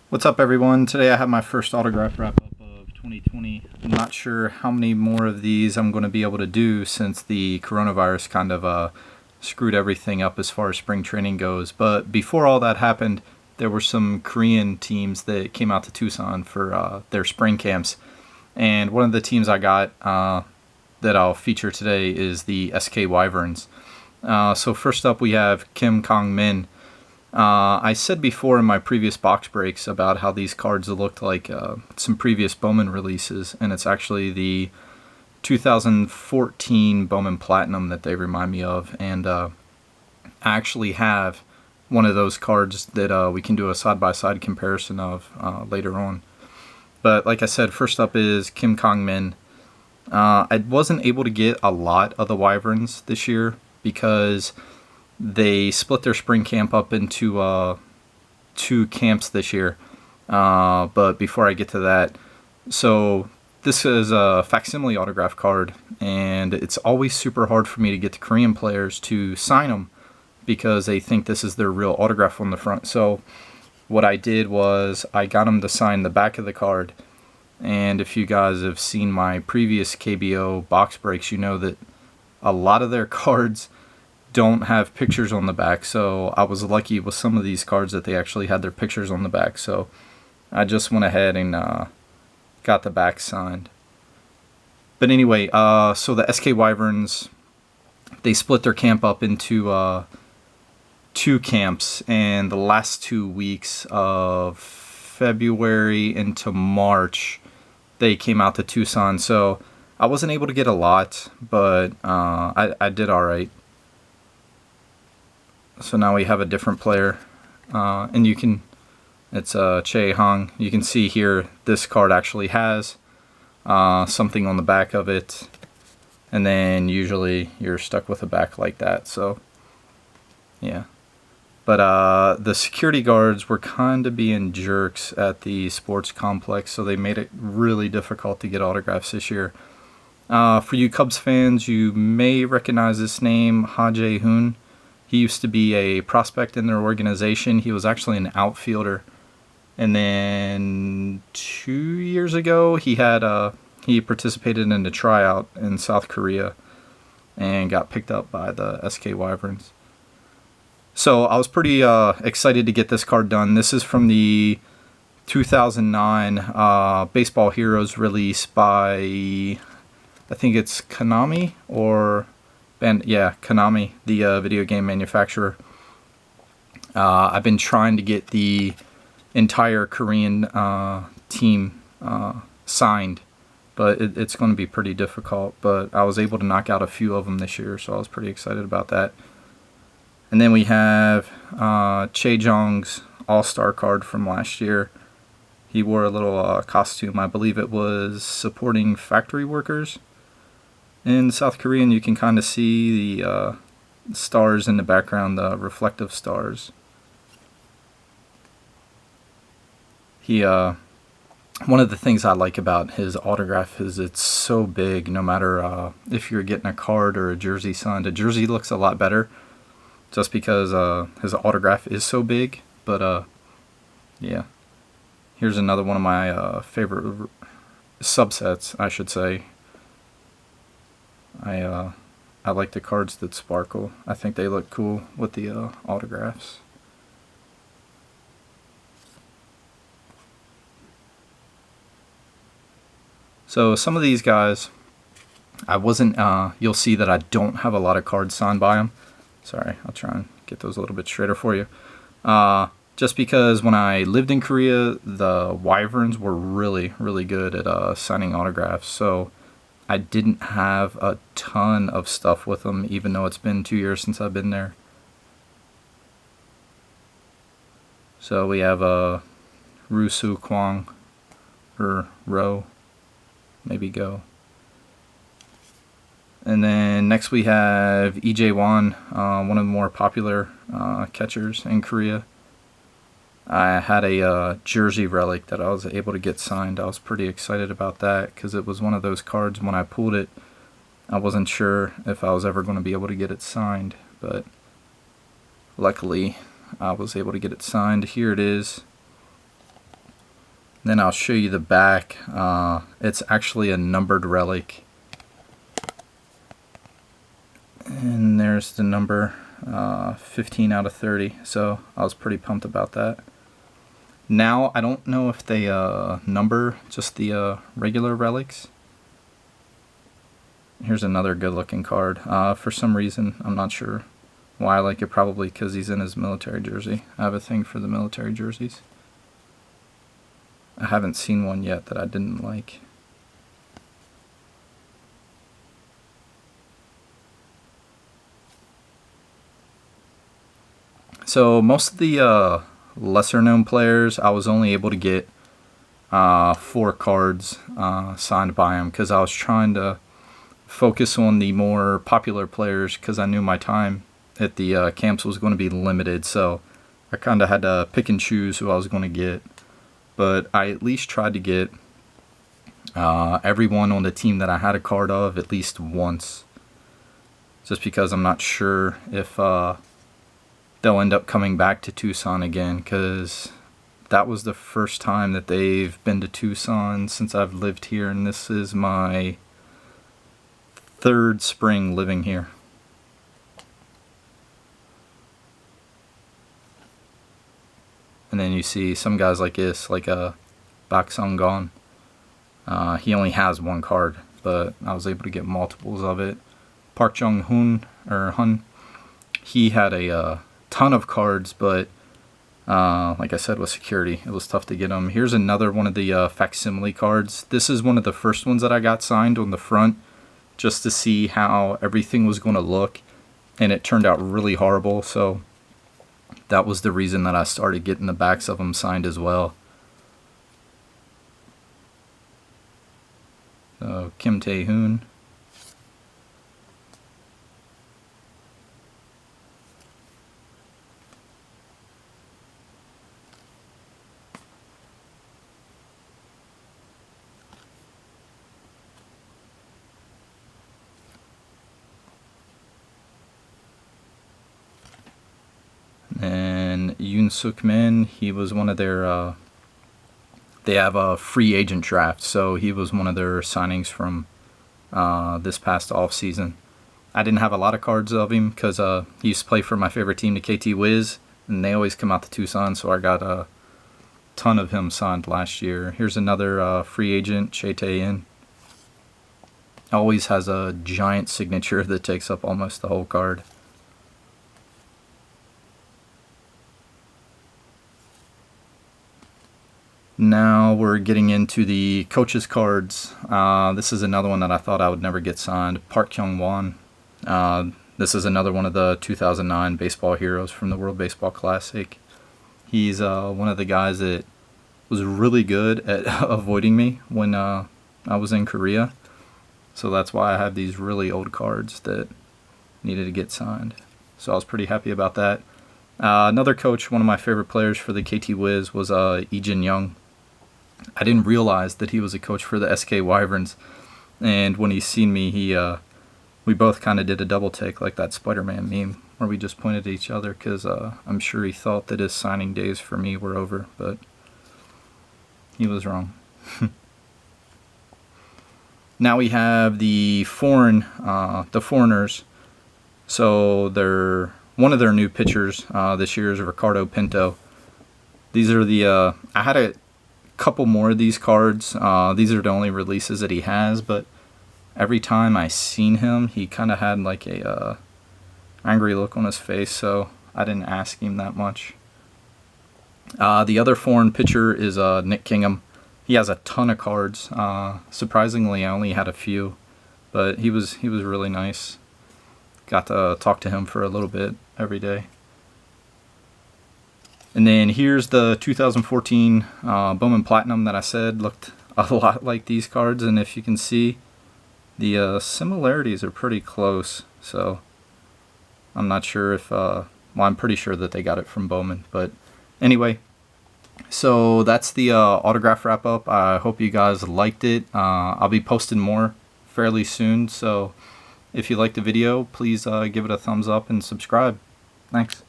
What's up, everyone? Today I have my first autograph wrap up of 2020. I'm not sure how many more of these I'm going to be able to do since the coronavirus kind of screwed everything up as far as spring training goes. But before all that happened, there were some Korean teams that came out to Tucson for their spring camps. And one of the teams I got that I'll feature today is the SK Wyverns. So first up we have Kangmin. I said before in my previous box breaks about how these cards looked like some previous Bowman releases, and it's actually the 2014 Bowman Platinum that they remind me of, and I actually have one of those cards that we can do a side-by-side comparison of later on. But like I said, first up is Kim Kangmin. I wasn't able to get a lot of the Wyverns this year because they split their spring camp up into two camps this year. But before I get to that, so this is a facsimile autograph card, and it's always super hard for me to get the Korean players to sign them because they think this is their real autograph on the front. So what I did was I got them to sign the back of the card. And if you guys have seen my previous KBO box breaks, you know that a lot of their cards don't have pictures on the back, so I was lucky with some of these cards that they actually had their pictures on the back, so I just went ahead and got the back signed. But anyway, so the SK Wyverns, they split their camp up into two camps, and the last 2 weeks of February into March they came out to Tucson, so I wasn't able to get a lot, but I did alright. So now we have a different player, and it's Jaehoon. You can see here this card actually has something on the back of it, and then usually you're stuck with a back like that, so yeah. But the security guards were kind of being jerks at the sports complex, so they made it really difficult to get autographs this year. For you Cubs fans, you may recognize this name, Jaehoon. He used to be a prospect in their organization. He was actually an outfielder. And then 2 years ago, he participated in a tryout in South Korea and got picked up by the SK Wyverns. So I was pretty excited to get this card done. This is from the 2009 Baseball Heroes release by, I think it's Konami or... Konami, the video game manufacturer. I've been trying to get the entire Korean team signed, but it's going to be pretty difficult. But I was able to knock out a few of them this year, so I was pretty excited about that. And then we have Chaejong's All-Star card from last year. He wore a little costume. I believe it was supporting factory workers in South Korea, and you can kind of see the stars in the background, the reflective stars. One of the things I like about his autograph is it's so big. No matter if you're getting a card or a jersey signed, a jersey looks a lot better just because his autograph is so big. But yeah, here's another one of my favorite subsets, I should say. I like the cards that sparkle. I think they look cool with the autographs. So some of these guys, you'll see that I don't have a lot of cards signed by them. Sorry, I'll try and get those a little bit straighter for you. Just because when I lived in Korea, the Wyverns were really, really good at signing autographs. So I didn't have a ton of stuff with them, even though it's been 2 years since I've been there. So we have Rusu Kwang, or Ro, maybe Go. And then next we have Jaehoon, one of the more popular catchers in Korea. I had a jersey relic that I was able to get signed. I was pretty excited about that because it was one of those cards when I pulled it, I wasn't sure if I was ever going to be able to get it signed, but luckily I was able to get it signed. Here it is. Then I'll show you the back. It's actually a numbered relic. And there's the number, 15 out of 30. So I was pretty pumped about that. Now, I don't know if they number just the regular relics. Here's another good looking card. For some reason, I'm not sure why I like it, probably because he's in his military jersey. I have a thing for the military jerseys. I haven't seen one yet that I didn't like. So most of the lesser known players, I was only able to get 4 cards signed by them because I was trying to focus on the more popular players because I knew my time at the camps was going to be limited, so I kind of had to pick and choose who I was going to get. But I at least tried to get everyone on the team that I had a card of at least once, just because I'm not sure if they'll end up coming back to Tucson again, because that was the first time that they've been to Tucson since I've lived here, and this is my 3rd spring living here. And then you see some guys like this, like Bak Sung-gon. He only has 1 card, but I was able to get multiples of it. Park Jung-hoon, or Hun, he had a ton of cards, but like I said, with security, it was tough to get them. Here's another one of the facsimile cards. This is one of the first ones that I got signed on the front, just to see how everything was going to look, and it turned out really horrible, so that was the reason that I started getting the backs of them signed as well. So, Kim Taehoon. And Yoon Suk Min, he was one of their, they have a free agent draft, so he was one of their signings from this past off season. I didn't have a lot of cards of him because he used to play for my favorite team, the KT Wiz, and they always come out to Tucson, so I got a ton of him signed last year. Here's another free agent, Taehoon. Always has a giant signature that takes up almost the whole card. Now we're getting into the coaches cards. This is another one that I thought I would never get signed. Park Kyung-won. This is another one of the 2009 baseball heroes from the World Baseball Classic. He's one of the guys that was really good at avoiding me when I was in Korea. So that's why I have these really old cards that needed to get signed. So I was pretty happy about that. Another coach, one of my favorite players for the KT Wiz, was Lee Jin-young. I didn't realize that he was a coach for the SK Wyverns, and when he seen me, we both kind of did a double take, like that Spider-Man meme, where we just pointed at each other, because I'm sure he thought that his signing days for me were over, but he was wrong. Now we have the foreigners. So one of their new pitchers this year is Ricardo Pinto. These are the I had a couple more of these cards. These are the only releases that he has, but every time I seen him, he kind of had like a angry look on his face, so I didn't ask him that much. The other foreign pitcher is Nick Kingham. He has a ton of cards. Surprisingly, I only had a few, but he was really nice. Got to talk to him for a little bit every day. And then here's the 2014 Bowman Platinum that I said looked a lot like these cards, and if you can see, the similarities are pretty close. So I'm not sure if, well, I'm pretty sure that they got it from Bowman. But anyway, so that's the autograph wrap up. I hope you guys liked it. I'll be posting more fairly soon, so if you liked the video, please give it a thumbs up and subscribe. Thanks.